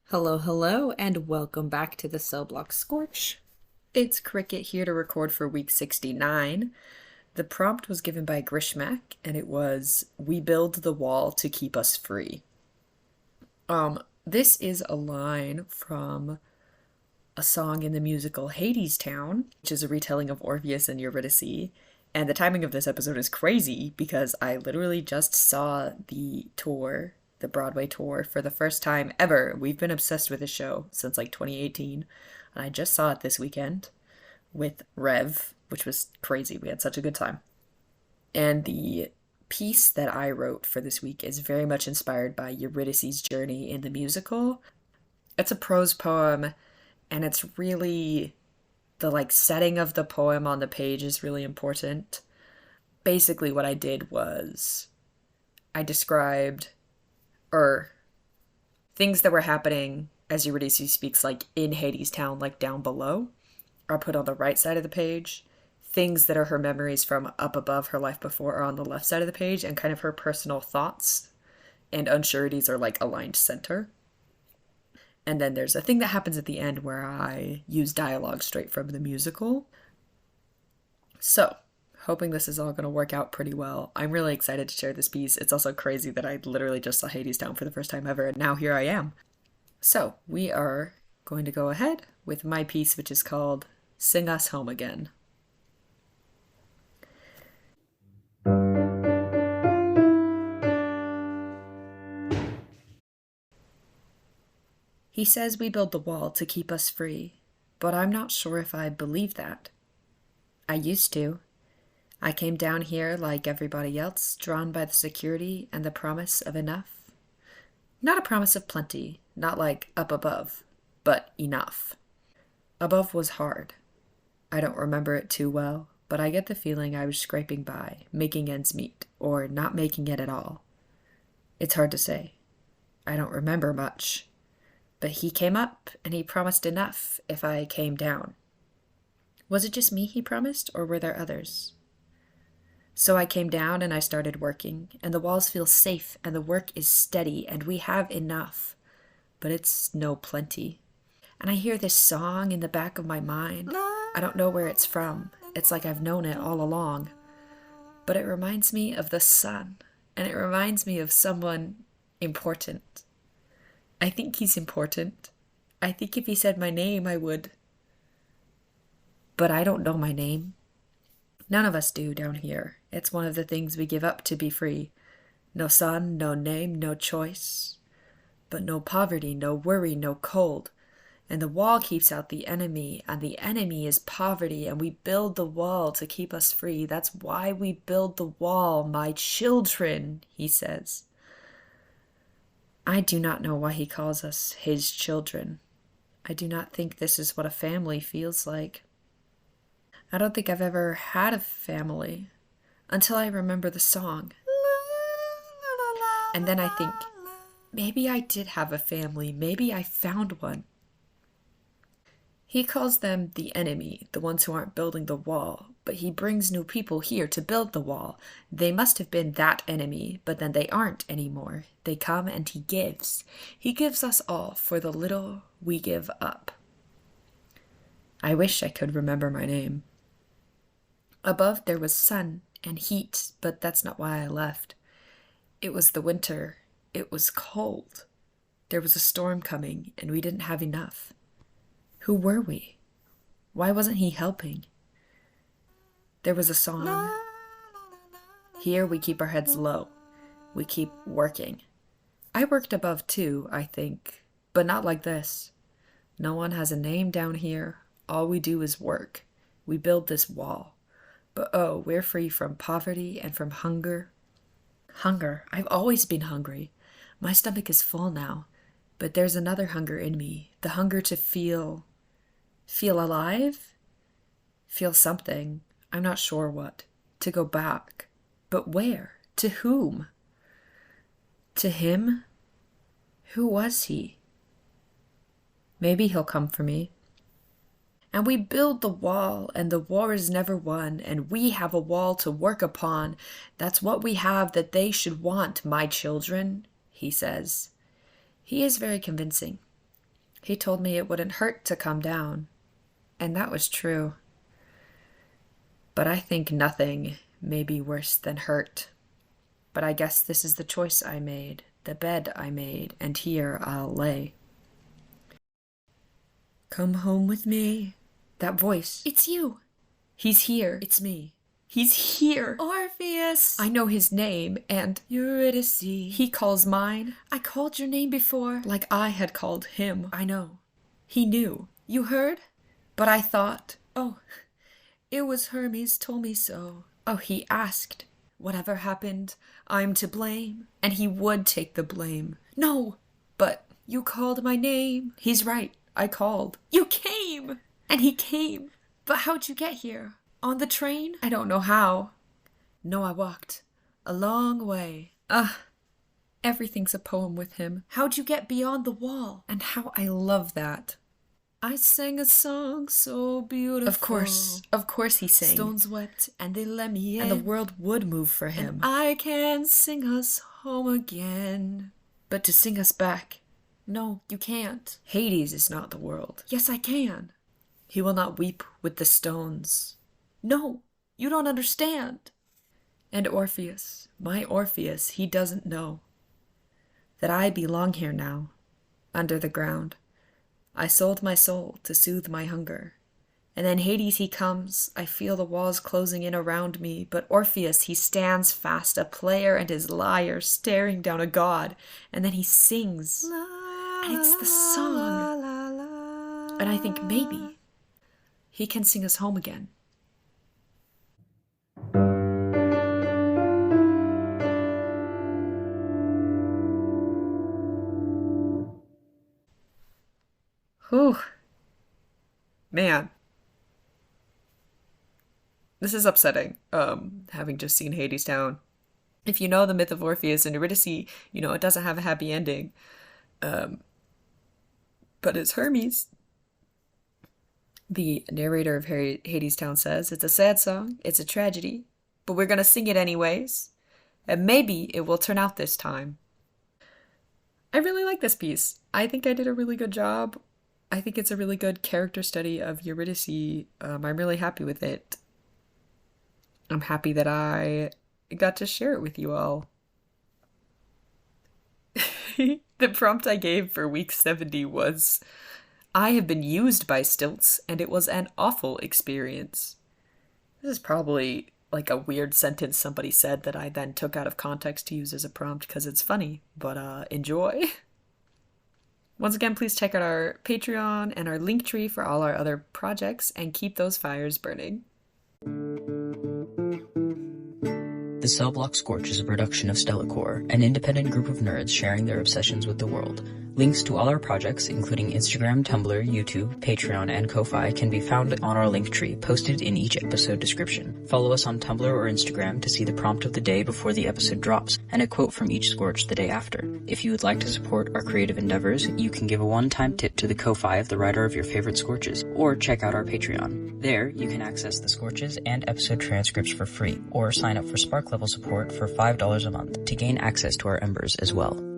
Hello, hello, and welcome back to the cellblock Scorch. It's Cricket here to record for week 69. The prompt was given by Grishmak, and it was, "We build the wall to keep us free." This is a line from a song in the musical Hadestown, which is a retelling of Orpheus and Eurydice. And the timing of this episode is crazy because I literally just saw the tour, the Broadway tour, for the first time ever. We've been obsessed with this show since like 2018, and I just saw it this weekend with Rev, which was crazy. We had such a good time. And the piece that I wrote for this week is very much inspired by Eurydice's journey in the musical. It's a prose poem, and it's really the setting of the poem on the page is really important. Basically what I did was I described things that were happening as Eurydice speaks in Hadestown, down below, are put on the right side of the page. Things that are her memories from up above, her life before, are on the left side of the page, and kind of her personal thoughts and unsureties are aligned center. And then there's a thing that happens at the end where I use dialogue straight from the musical. So, hoping this is all going to work out pretty well. I'm really excited to share this piece. It's also crazy that I literally just saw Hadestown for the first time ever, and now here I am. So, we are going to go ahead with my piece, which is called Sing Us Home Again. He says we build the wall to keep us free, but I'm not sure if I believe that. I used to. I came down here like everybody else, drawn by the security and the promise of enough. Not a promise of plenty, not like up above, but enough. Above was hard. I don't remember it too well, but I get the feeling I was scraping by, making ends meet, or not making it at all. It's hard to say. I don't remember much. But he came up, and he promised enough if I came down. Was it just me he promised, or were there others? So I came down and I started working, and the walls feel safe, and the work is steady, and we have enough. But it's no plenty. And I hear this song in the back of my mind. I don't know where it's from. It's like I've known it all along. But it reminds me of the sun, and it reminds me of someone important. I think he's important. I think if he said my name, I would. But I don't know my name. None of us do down here. It's one of the things we give up to be free. No sun, no name, no choice. But no poverty, no worry, no cold. And the wall keeps out the enemy, and the enemy is poverty, and we build the wall to keep us free. That's why we build the wall, my children, he says. I do not know why he calls us his children. I do not think this is what a family feels like. I don't think I've ever had a family until I remember the song. And then I think, maybe I did have a family. Maybe I found one. He calls them the enemy, the ones who aren't building the wall, but he brings new people here to build the wall. They must have been that enemy, but then they aren't anymore. They come and he gives. He gives us all for the little we give up. I wish I could remember my name. Above there was sun and heat, but that's not why I left. It was the winter. It was cold. There was a storm coming, and we didn't have enough. Who were we? Why wasn't he helping? There was a song. Here we keep our heads low. We keep working. I worked above too, I think, but not like this. No one has a name down here. All we do is work. We build this wall. But oh, we're free from poverty and from hunger. Hunger. I've always been hungry. My stomach is full now. But there's another hunger in me. The hunger to feel alive? Feel something. I'm not sure what. To go back. But where? To whom? To him? Who was he? Maybe he'll come for me. And we build the wall, and the war is never won, and we have a wall to work upon. That's what we have that they should want, my children, he says. He is very convincing. He told me it wouldn't hurt to come down, and that was true. But I think nothing may be worse than hurt. But I guess this is the choice I made, the bed I made, and here I'll lay. Come home with me. That voice. It's you. He's here. It's me. He's here. Orpheus. I know his name, and Eurydice. he calls mine. I called your name before. Like I had called him. I know. He knew. You heard? But I thought, Oh, it was Hermes told me so. oh, he asked, Whatever happened, I'm to blame. and he would take the blame. No, But you called my name. he's right. I called. You came. And he came. But how'd you get here? On the train? I don't know how. No, I walked. A long way. Everything's a poem with him. How'd you get beyond the wall? And how I love that. I sang a song so beautiful. Of course he sang. Stones wept and they let me in. And the world would move for him. And I can sing us home again. But to sing us back, No, you can't. Hades is not the world. Yes, I can. He will not weep with the stones. No, you don't understand. And Orpheus, my Orpheus, he doesn't know that I belong here now, under the ground. I sold my soul to soothe my hunger. And then Hades he comes, I feel the walls closing in around me, but Orpheus he stands fast, a player and his lyre, staring down a god, and then he sings, and it's the song. And I think maybe he can sing us home again. Whew. Man. This is upsetting, having just seen Hades Town. If you know the myth of Orpheus and Eurydice, you know it doesn't have a happy ending. But it's Hermes. The narrator of Hades Town says, it's a sad song, it's a tragedy, but we're gonna sing it anyways. And maybe it will turn out this time. I really like this piece. I think I did a really good job. I think it's a really good character study of Eurydice. I'm really happy with it. I'm happy that I got to share it with you all. The prompt I gave for week 70 was, I have been used by stilts, and it was an awful experience. This is probably like a weird sentence somebody said that I then took out of context to use as a prompt because it's funny, but enjoy. Once again, please check out our Patreon and our Linktree for all our other projects, and keep those fires burning. The Cellblock Scorch is a production of Stellacore, an independent group of nerds sharing their obsessions with the world. Links to all our projects, including Instagram, Tumblr, YouTube, Patreon, and Ko-Fi, can be found on our Linktree, posted in each episode description. Follow us on Tumblr or Instagram to see the prompt of the day before the episode drops, and a quote from each Scorch the day after. If you would like to support our creative endeavors, you can give a one-time tip to the Ko-Fi of the writer of your favorite Scorches, or check out our Patreon. There, you can access the Scorches and episode transcripts for free, or sign up for Spark level support for $5 a month to gain access to our embers as well.